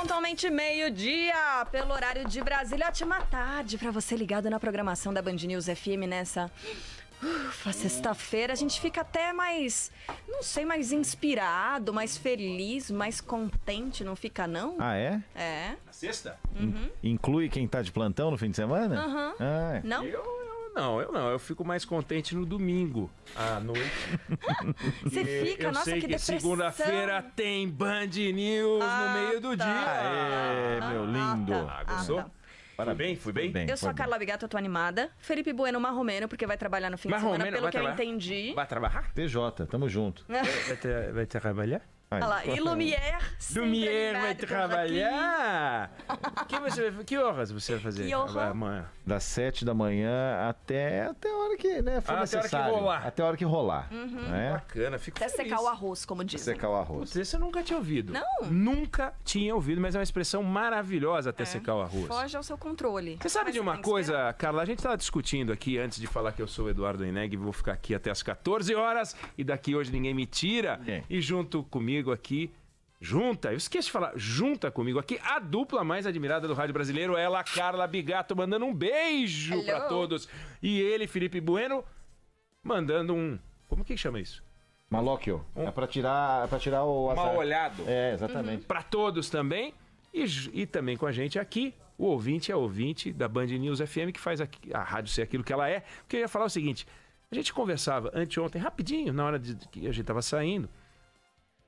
pontualmente meio-dia, pelo horário de Brasília. Ótima tarde pra você ligado na programação da Band News FM nessa sexta-feira. A gente fica até mais, não sei, mais inspirado, mais feliz, mais contente, não fica não? Ah, é? É. Na sexta? Uhum. Inclui quem tá de plantão no fim de semana? Aham. Ah, é. Não? Eu não. Eu fico mais contente no domingo à noite. Você fica, eu nossa, sei que que depressão. segunda-feira tem Band News no meio do dia. Aê, meu lindo. Gostou? tá. Parabéns, Fui bem? Eu sou a Carla Bigato, eu tô animada. Felipe Bueno Marromeno, porque vai trabalhar no fim de semana, pelo que eu entendi. Vai trabalhar? TJ, tamo junto. Vai trabalhar? Olha lá, e Lumière. Lumière vai trabalhar? Que horas você vai fazer? Que honra. Amanhã? Das 7 da manhã até a hora que, né, for necessário. Até a hora que rolar. Né? Bacana, fico Até feliz. secar o arroz, como dizem. Secar o arroz. Putz, esse eu nunca tinha ouvido. Não? Nunca tinha ouvido, mas é uma expressão maravilhosa até secar o arroz. Foge ao seu controle. Você sabe Mas de uma tem que esperar. coisa, Carla? A gente estava discutindo aqui, antes de falar que eu sou o Eduardo Eneg, vou ficar aqui até as 14 horas, e daqui hoje ninguém me tira. Ninguém. E junto comigo aqui, eu esqueci de falar, junta comigo aqui, a dupla mais admirada do rádio brasileiro, ela, Carla Bigato, mandando um beijo Hello. pra todos. E ele, Felipe Bueno, mandando um... Como que chama isso? Malóquio. É pra tirar o azar. Mal olhado. É, exatamente. Para todos também. E também com a gente aqui, o ouvinte é ouvinte da Band News FM, que faz a rádio ser aquilo que ela é. Porque eu ia falar o seguinte, a gente conversava anteontem, rapidinho, na hora que a gente estava saindo,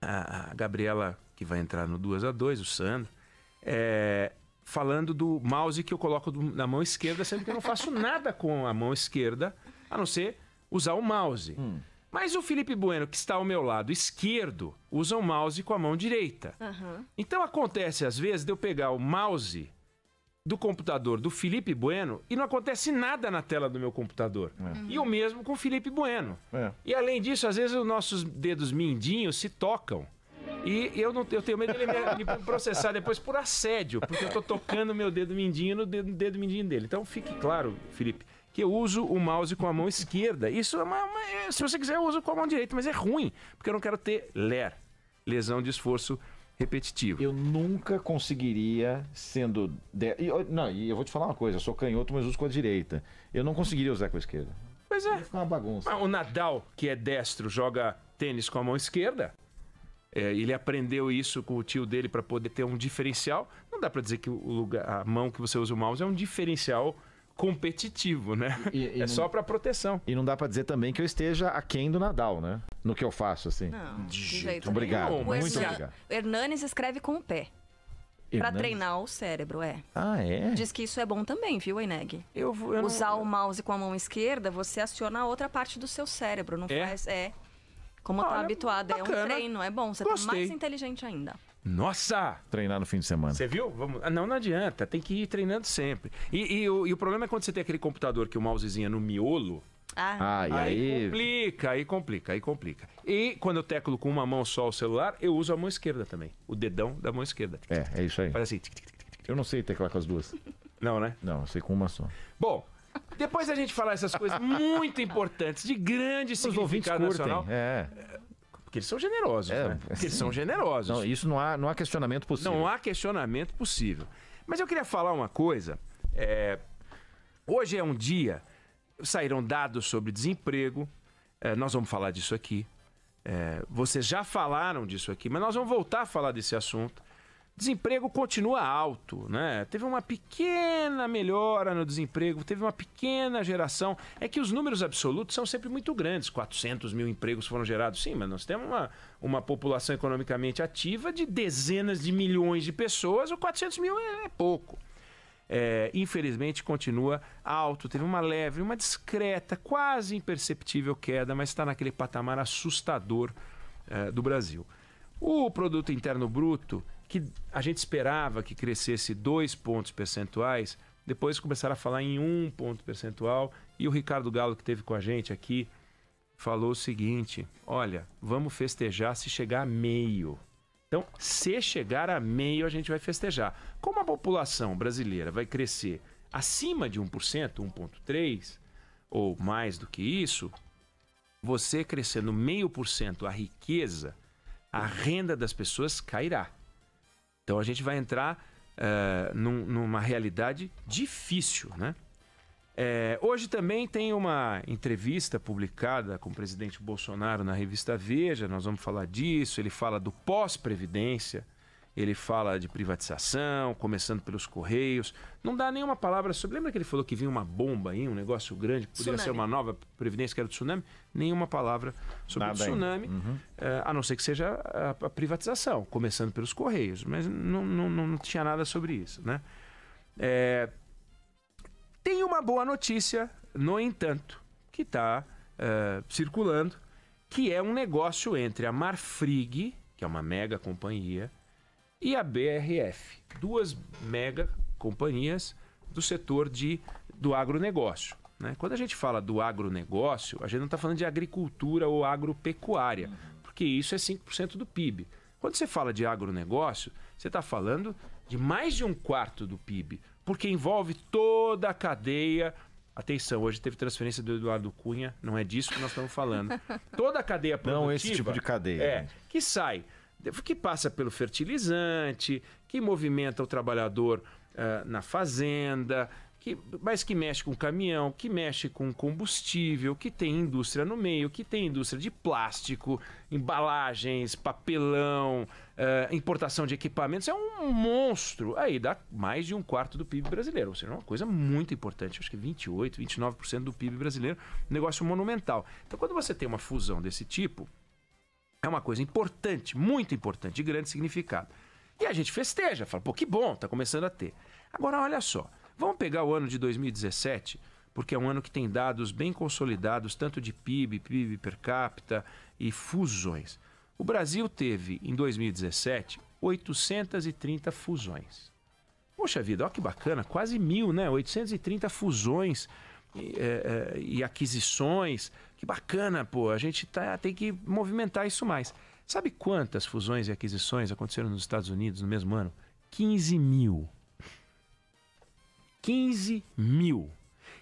a Gabriela, que vai entrar no 2-2, o Sandro, falando do mouse que eu coloco na mão esquerda, sendo que eu não faço nada com a mão esquerda, a não ser usar o mouse. Mas o Felipe Bueno, que está ao meu lado esquerdo, usa o mouse com a mão direita. Então acontece, às vezes, de eu pegar o mouse do computador do Felipe Bueno e não acontece nada na tela do meu computador. E o mesmo com o Felipe Bueno. E além disso, às vezes os nossos dedos mindinhos se tocam. E eu tenho medo dele me processar depois por assédio, porque eu estou tocando meu dedo mindinho no dedo mindinho dele. Então fique claro, Felipe, que eu uso o mouse com a mão esquerda. Isso se você quiser, eu uso com a mão direita, mas é ruim, porque eu não quero ter lesão de esforço repetitivo. Eu nunca conseguiria, sendo... E eu vou te falar uma coisa, eu sou canhoto, mas uso com a direita. Eu não conseguiria usar com a esquerda. Pois é. Ia ficar uma bagunça. O Nadal, que é destro, joga tênis com a mão esquerda. Ele aprendeu isso com o tio dele para poder ter um diferencial. Não dá para dizer que a mão que você usa o mouse é um diferencial competitivo, né? E só para proteção. E não dá pra dizer também que eu esteja aquém do Nadal, né? No que eu faço, assim. Não, de jeito jeito Obrigado, nenhum. muito O obrigado. Hernanes escreve com o pé. Pra Hernandes? treinar o cérebro, Ah, é? Diz que isso é bom também, viu, Eneg? Eu não- Usar o mouse com a mão esquerda, você aciona a outra parte do seu cérebro, não faz... Como tá Olha, habituado, é um bacana. treino, é bom. Você Gostei. tá mais inteligente ainda. Nossa! Treinar no fim de semana. Você viu? Não adianta, tem que ir treinando sempre. E o problema é quando você tem aquele computador que o mousezinho é no miolo. E Aí complica. E quando eu teclo com uma mão só o celular, eu uso a mão esquerda também. O dedão da mão esquerda. É isso aí. Faz assim. tic, tic, tic, tic, tic. Eu não sei teclar com as duas. Não, né? Não, eu sei com uma só. Bom, depois da gente falar essas coisas muito importantes, de grande Os ouvintes significado curtem. nacional, porque eles são generosos, né? Porque eles são generosos. Não, isso não há questionamento possível. Não há questionamento possível. Mas eu queria falar uma coisa. Hoje é um dia, saíram dados sobre desemprego. Nós vamos falar disso aqui. Vocês já falaram disso aqui, mas nós vamos voltar a falar desse assunto. Desemprego continua alto, né? Teve uma pequena melhora no desemprego, teve uma pequena geração. É que os números absolutos são sempre muito grandes. 400 mil empregos foram gerados, sim, mas nós temos uma população economicamente ativa de dezenas de milhões de pessoas, ou 400 mil é pouco. Infelizmente continua alto, teve uma leve, uma discreta, quase imperceptível queda, mas está naquele patamar assustador do Brasil. O produto interno bruto, que a gente esperava que crescesse 2 pontos percentuais, depois começaram a falar em 1 ponto percentual, e o Ricardo Galo, que esteve com a gente aqui, falou o seguinte: olha, vamos festejar se chegar a meio. Então, se chegar a meio, a gente vai festejar. Como a população brasileira vai crescer acima de 1%, 1,3%, ou mais do que isso, você crescendo 0,5% a riqueza, a renda das pessoas cairá. Então a gente vai entrar numa realidade difícil, né? Hoje também tem uma entrevista publicada com o presidente Bolsonaro na revista Veja, nós vamos falar disso, ele fala do pós-previdência, ele fala de privatização, começando pelos Correios, não dá nenhuma palavra sobre... Lembra que ele falou que vinha uma bomba aí, um negócio grande, que poderia ser uma nova previdência, que era do tsunami? Nenhuma palavra sobre o tsunami, a não ser que seja a privatização, começando pelos Correios, mas não tinha nada sobre isso, né? Tem uma boa notícia, no entanto, que está circulando, que é um negócio entre a Marfrig, que é uma mega companhia, e a BRF, duas mega companhias do setor do agronegócio, né? Quando a gente fala do agronegócio, a gente não está falando de agricultura ou agropecuária, porque isso é 5% do PIB. Quando você fala de agronegócio, você está falando de mais de 1/4 do PIB, porque envolve toda a cadeia. Atenção, hoje teve transferência do Eduardo Cunha, não é disso que nós estamos falando. Toda a cadeia produtiva... Não esse tipo de cadeia. Que sai, que passa pelo fertilizante, que movimenta o trabalhador na fazenda, mas que mexe com caminhão, que mexe com combustível, que tem indústria no meio, que tem indústria de plástico, embalagens, papelão, importação de equipamentos. É um monstro. Aí dá mais de 1/4 do PIB brasileiro. Ou seja, é uma coisa muito importante. Acho que 28%, 29% do PIB brasileiro. Um negócio monumental. Então, quando você tem uma fusão desse tipo, é uma coisa importante, muito importante, de grande significado. E a gente festeja, fala, pô, que bom, tá começando a ter. Agora, olha só. Vamos pegar o ano de 2017, porque é um ano que tem dados bem consolidados, tanto de PIB, PIB per capita e fusões. O Brasil teve, em 2017, 830 fusões. Poxa vida, olha que bacana, quase 1.000, né? 830 fusões e aquisições. Que bacana, pô, a gente tem que movimentar isso mais. Sabe quantas fusões e aquisições aconteceram nos Estados Unidos no mesmo ano? 15.000. 15.000.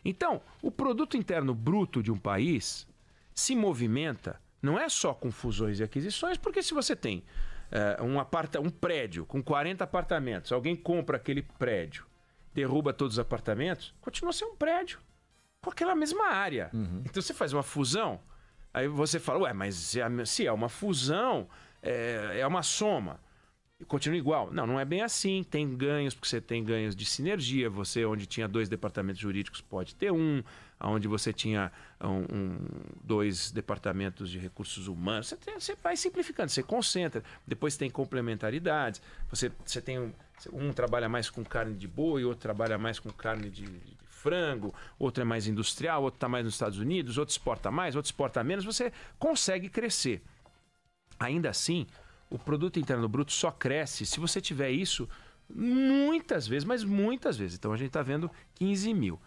Então, o produto interno bruto de um país se movimenta, não é só com fusões e aquisições, porque se você tem um prédio com 40 apartamentos, alguém compra aquele prédio, derruba todos os apartamentos, continua sendo um prédio com aquela mesma área. Então você faz uma fusão, aí você fala, ué, mas se é uma fusão, é uma soma. Continua igual. Não é bem assim. Tem ganhos, porque você tem ganhos de sinergia. Você, onde tinha 2 departamentos jurídicos, pode ter um. Onde você tinha 2 departamentos de recursos humanos. Você vai simplificando, você concentra. Depois tem complementaridades. Você tem um trabalha mais com carne de boi, outro trabalha mais com carne de frango, outro é mais industrial, outro está mais nos Estados Unidos, outro exporta mais, outro exporta menos. Você consegue crescer. Ainda assim, o produto interno bruto só cresce se você tiver isso muitas vezes, mas muitas vezes. Então a gente está vendo 15.000.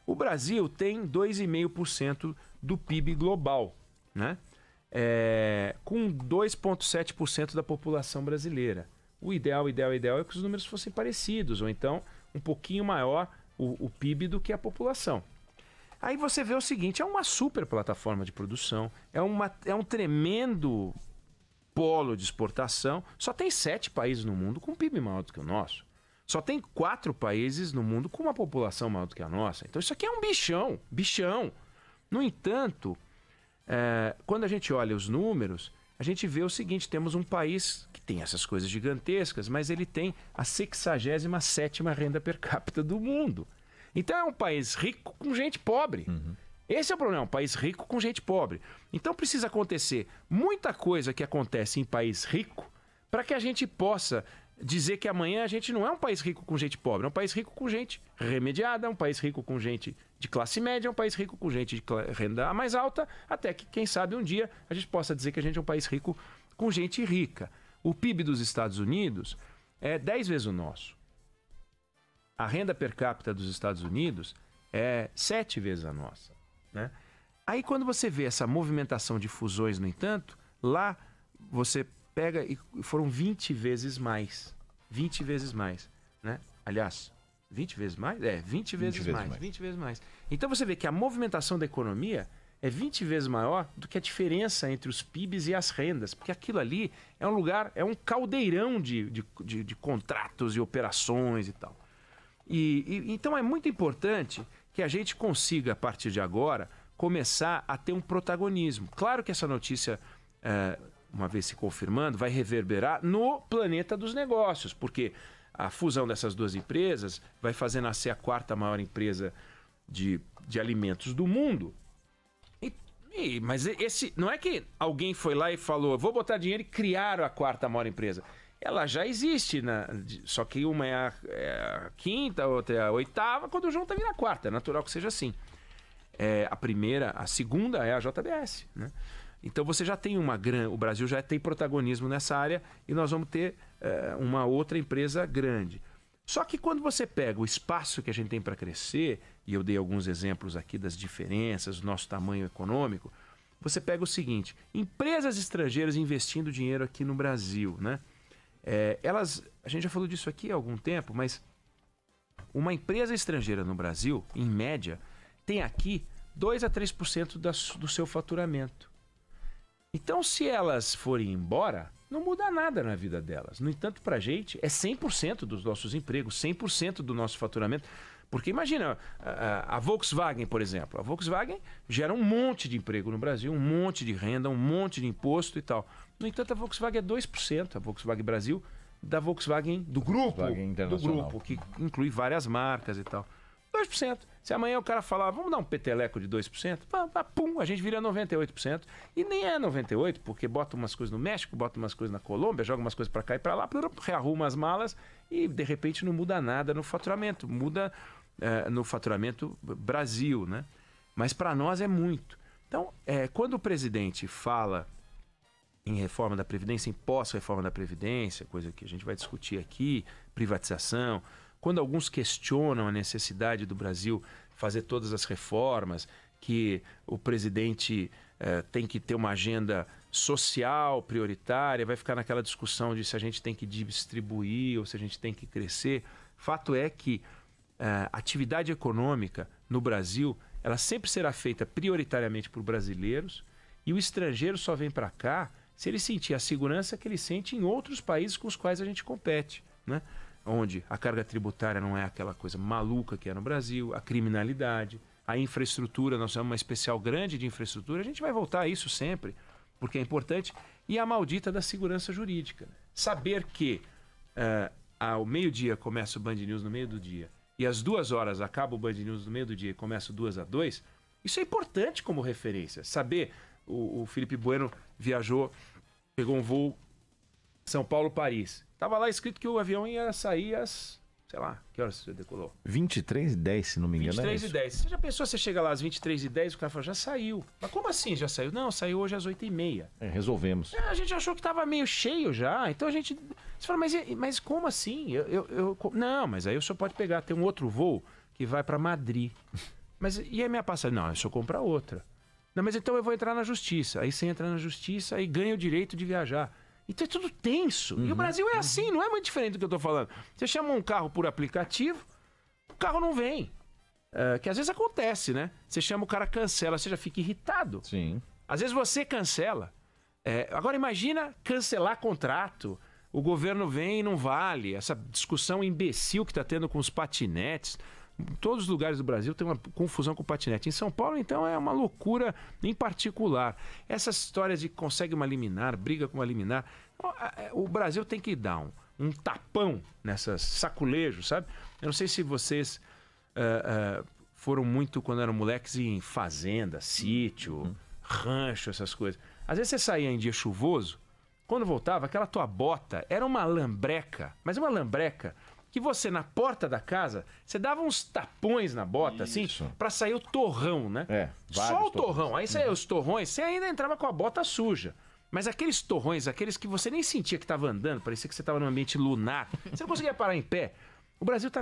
O Brasil tem 2,5% do PIB global, né? Com 2,7% da população brasileira. O ideal é que os números fossem parecidos, ou então um pouquinho maior o PIB do que a população. Aí você vê o seguinte, é uma super plataforma de produção, é um tremendo polo de exportação. Só tem 7 países no mundo com PIB maior do que o nosso. Só tem 4 países no mundo com uma população maior do que a nossa. Então isso aqui é um bichão. No entanto, quando a gente olha os números, a gente vê o seguinte, temos um país que tem essas coisas gigantescas, mas ele tem a 67ª renda per capita do mundo. Então é um país rico com gente pobre. Esse é o problema, um país rico com gente pobre. Então precisa acontecer muita coisa que acontece em país rico para que a gente possa dizer que amanhã a gente não é um país rico com gente pobre, é um país rico com gente remediada, é um país rico com gente de classe média, é um país rico com gente de renda mais alta, até que, quem sabe, um dia a gente possa dizer que a gente é um país rico com gente rica. O PIB dos Estados Unidos é 10 vezes o nosso. A renda per capita dos Estados Unidos é 7 vezes a nossa, né? Aí quando você vê essa movimentação de fusões, no entanto, lá você pega e foram 20 vezes mais. 20 vezes mais, né? Aliás, 20 vezes mais? 20 vezes mais. 20 vezes mais. Então você vê que a movimentação da economia é 20 vezes maior do que a diferença entre os PIBs e as rendas, porque aquilo ali é um lugar, é um caldeirão de contratos e operações e tal. Então é muito importante que a gente consiga, a partir de agora, começar a ter um protagonismo. Claro que essa notícia, uma vez se confirmando, vai reverberar no planeta dos negócios, porque a fusão dessas duas empresas vai fazer nascer a quarta maior empresa de alimentos do mundo. Mas não é que alguém foi lá e falou, vou botar dinheiro e criaram a quarta maior empresa. Ela já existe, só que uma é a quinta, a outra é a oitava, quando junta vira a quarta, é natural que seja assim. A segunda é a JBS, né? Então você já tem o Brasil já tem protagonismo nessa área e nós vamos ter uma outra empresa grande. Só que quando você pega o espaço que a gente tem para crescer, e eu dei alguns exemplos aqui das diferenças, do nosso tamanho econômico, você pega o seguinte, empresas estrangeiras investindo dinheiro aqui no Brasil, né? A gente já falou disso aqui há algum tempo, mas uma empresa estrangeira no Brasil, em média, tem aqui 2 a 3% do seu faturamento. Então, se elas forem embora, não muda nada na vida delas. No entanto, para a gente, é 100% dos nossos empregos, 100% do nosso faturamento. Porque imagina, a Volkswagen, por exemplo. A Volkswagen gera um monte de emprego no Brasil, um monte de renda, um monte de imposto e tal. No entanto, a Volkswagen é 2%, a Volkswagen Brasil, da Volkswagen, do grupo, que inclui várias marcas e tal. 2%. Se amanhã o cara falar, vamos dar um peteleco de 2%, pum, a gente vira 98%. E nem é 98%, porque bota umas coisas no México, bota umas coisas na Colômbia, joga umas coisas para cá e para lá, rearruma as malas e de repente não muda nada no faturamento. Muda no faturamento Brasil, né? Mas para nós é muito. Então, quando o presidente fala em reforma da Previdência, em pós-reforma da Previdência, coisa que a gente vai discutir aqui, privatização, quando alguns questionam a necessidade do Brasil fazer todas as reformas, que o presidente tem que ter uma agenda social prioritária, vai ficar naquela discussão de se a gente tem que distribuir ou se a gente tem que crescer. Fato é que a atividade econômica no Brasil, ela sempre será feita prioritariamente por brasileiros e o estrangeiro só vem para cá se ele sentir a segurança que ele sente em outros países com os quais a gente compete, né? Onde a carga tributária não é aquela coisa maluca que é no Brasil, a criminalidade, a infraestrutura, nós temos uma especial grande de infraestrutura, a gente vai voltar a isso sempre, porque é importante, e a maldita da segurança jurídica. Saber que ao meio-dia começa o Band News no meio do dia, e às 2 horas acaba o Band News no meio do dia e começa o 2:02, isso é importante como referência. Saber, o Felipe Bueno viajou, pegou um voo São Paulo-Paris. Tava lá escrito que o avião ia sair às, sei lá, que horas você decolou? 23h10, se não me engano. 23h10. Você já pensou, você chega lá às 23h10, o cara fala, já saiu. Mas como assim já saiu? Não, saiu hoje às 8h30. Resolvemos. A gente achou que tava meio cheio já, então a gente... Você fala, mas como assim? Não, mas aí o senhor pode pegar, tem um outro voo que vai para Madrid. Mas e a minha passagem? Não, eu só comprar outra. Não, mas então eu vou entrar na justiça. Aí você entra na justiça e ganha o direito de viajar. Então é tudo tenso. E o Brasil é assim, não é muito diferente do que eu tô falando. Você chama um carro por aplicativo, o carro não vem. Que às vezes acontece, né? Você chama o cara, cancela, você já fica irritado. Sim. Às vezes você cancela. Agora imagina cancelar contrato. O governo vem e não vale. Essa discussão imbecil que está tendo com os patinetes. Em todos os lugares do Brasil tem uma confusão com o patinete. Em São Paulo, então, é uma loucura em particular. Essas histórias de consegue uma liminar, briga com uma liminar. O Brasil tem que dar um tapão nessas saculejos, sabe? Eu não sei se vocês foram muito, quando eram moleques, em fazenda, sítio, rancho, essas coisas. Às vezes você saía em dia chuvoso, quando voltava, aquela tua bota era uma lambreca, mas uma lambreca que você, na porta da casa, você dava uns tapões na bota, assim, pra sair o torrão, né? Só o torrão. Aí saía os torrões, você ainda entrava com a bota suja. Mas aqueles torrões, aqueles que você nem sentia que estava andando, parecia que você estava num ambiente lunar, você não conseguia parar em pé. O Brasil está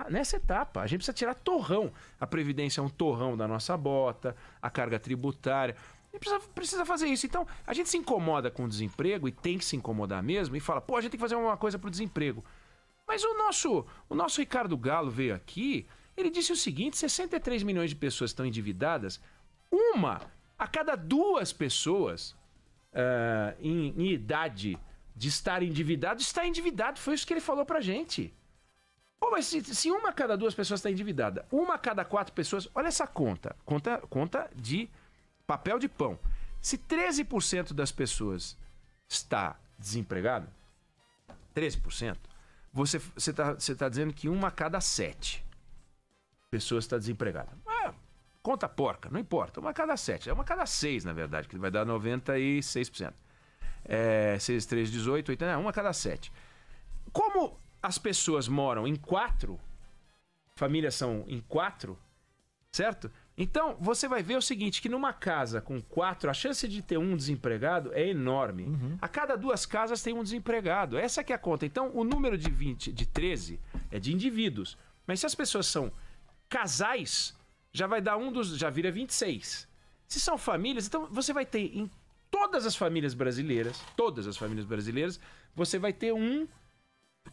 nessa etapa. A gente precisa tirar torrão. A Previdência é um torrão da nossa bota, a carga tributária. A gente precisa fazer isso. Então, a gente se incomoda com o desemprego, e tem que se incomodar mesmo, e fala, pô, a gente tem que fazer uma coisa pro desemprego. Mas o nosso Ricardo Gallo veio aqui, ele disse o seguinte, 63 milhões de pessoas estão endividadas, uma a cada 2 pessoas em idade de estar endividado, está endividado. Foi isso que ele falou pra gente. Pô, mas se uma a cada 2 pessoas está endividada, uma a cada 4 pessoas... Olha essa conta. Conta de papel de pão. Se 13% das pessoas está desempregado, 13%, você tá dizendo que uma a cada 7 pessoas está desempregada. Conta porca, não importa. Uma a cada 7. É uma a cada 6, na verdade, que vai dar 96%. 6, 3, 18, 80... Uma a cada 7. Como as pessoas moram em 4, famílias são em 4, certo? Então, você vai ver o seguinte, que numa casa com 4, a chance de ter um desempregado é enorme. Uhum. A cada 2 casas tem um desempregado. Essa que é a conta. Então, o número de 13 é de indivíduos. Mas se as pessoas são casais, já vai dar já vira 26. Se são famílias, então você vai ter em todas as famílias brasileiras, você vai ter um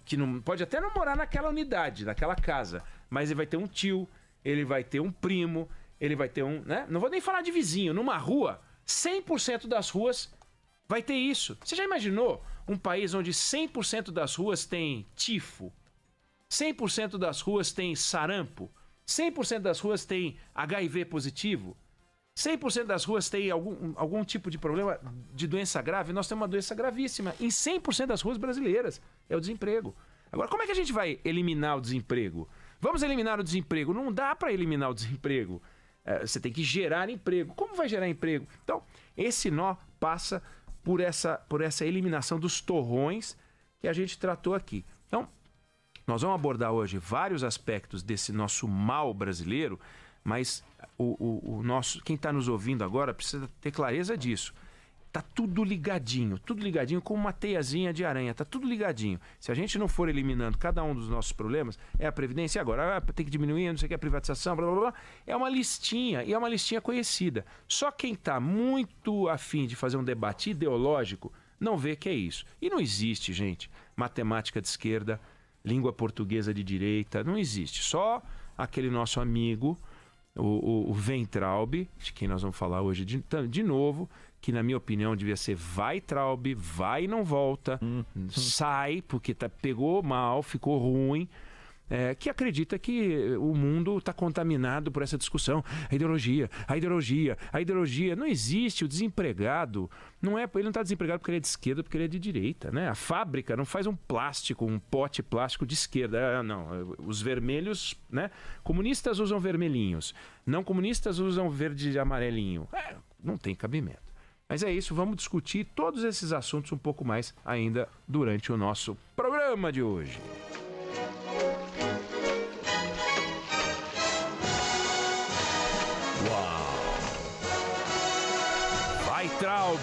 que não pode até não morar naquela unidade, naquela casa, mas ele vai ter um tio, ele vai ter um primo, ele vai ter um, né? Não vou nem falar de vizinho, numa rua, 100% das ruas vai ter isso. Você já imaginou um país onde 100% das ruas tem tifo, 100% das ruas tem sarampo, 100% das ruas tem HIV positivo, 100% das ruas tem algum tipo de problema de doença grave? Nós temos uma doença gravíssima em 100% das ruas brasileiras. É o desemprego. Agora, como é que a gente vai eliminar o desemprego? Vamos eliminar o desemprego? Não dá para eliminar o desemprego. Você tem que gerar emprego. Como vai gerar emprego? Então, esse nó passa por essa eliminação dos torrões que a gente tratou aqui. Então, nós vamos abordar hoje vários aspectos desse nosso mal brasileiro, mas quem está nos ouvindo agora precisa ter clareza disso. Tá tudo ligadinho como uma teiazinha de aranha, tá tudo ligadinho. Se a gente não for eliminando cada um dos nossos problemas, é a Previdência agora, tem que diminuir, não sei o que, a privatização, blá blá blá, é uma listinha, e é uma listinha conhecida. Só quem está muito afim de fazer um debate ideológico não vê que é isso. E não existe, gente, matemática de esquerda, língua portuguesa de direita, não existe. Só aquele nosso amigo, o Weintraub, de quem nós vamos falar hoje de novo, que na minha opinião devia ser Weintraub, vai e não volta, sai porque pegou mal, ficou ruim, que acredita que o mundo está contaminado por essa discussão. A ideologia. Não existe. O desempregado, ele não está desempregado porque ele é de esquerda, porque ele é de direita, né? A fábrica não faz um pote plástico de esquerda. Não, os vermelhos, né? Comunistas usam vermelhinhos, não comunistas usam verde e amarelinho. Não tem cabimento. Mas é isso, vamos discutir todos esses assuntos um pouco mais ainda durante o nosso programa de hoje. Weintraub!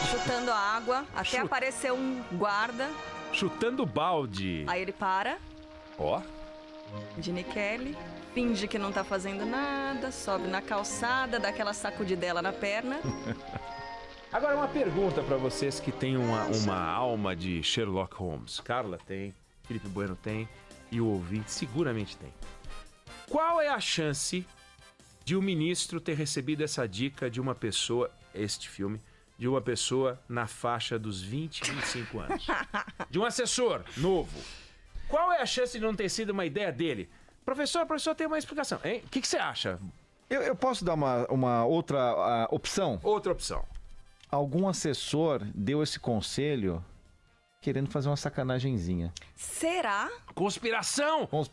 Chutando a água, até aparecer um guarda. Chutando balde. Aí ele para. Ó. Gene Kelly. Finge que não tá fazendo nada, sobe na calçada, dá aquela sacudidela na perna. Agora uma pergunta pra vocês que têm uma alma de Sherlock Holmes. Carla tem, Felipe Bueno tem e o ouvinte seguramente tem. Qual é a chance de um ministro ter recebido essa dica de uma pessoa, de uma pessoa na faixa dos 20, 25 anos? De um assessor novo. Qual é a chance de não ter sido uma ideia dele? Professor tem uma explicação, hein? O que você acha? Eu posso dar uma outra opção? Outra opção. Algum assessor deu esse conselho querendo fazer uma sacanagemzinha. Será? Conspiração! O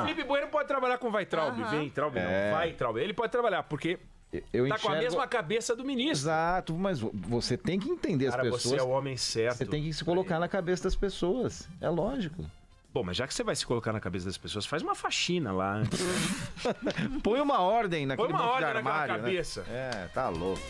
Felipe Bueno pode trabalhar com Weintraub. Weintraub. Ele pode trabalhar, porque tá com a mesma cabeça do ministro. Exato, mas você tem que entender as pessoas. Você é o homem certo. Você tem que se colocar na cabeça das pessoas. É lógico. Bom, mas já que você vai se colocar na cabeça das pessoas, faz uma faxina lá antes. Põe uma ordem naquele monte de armário, naquela cabeça. Né? Tá louco.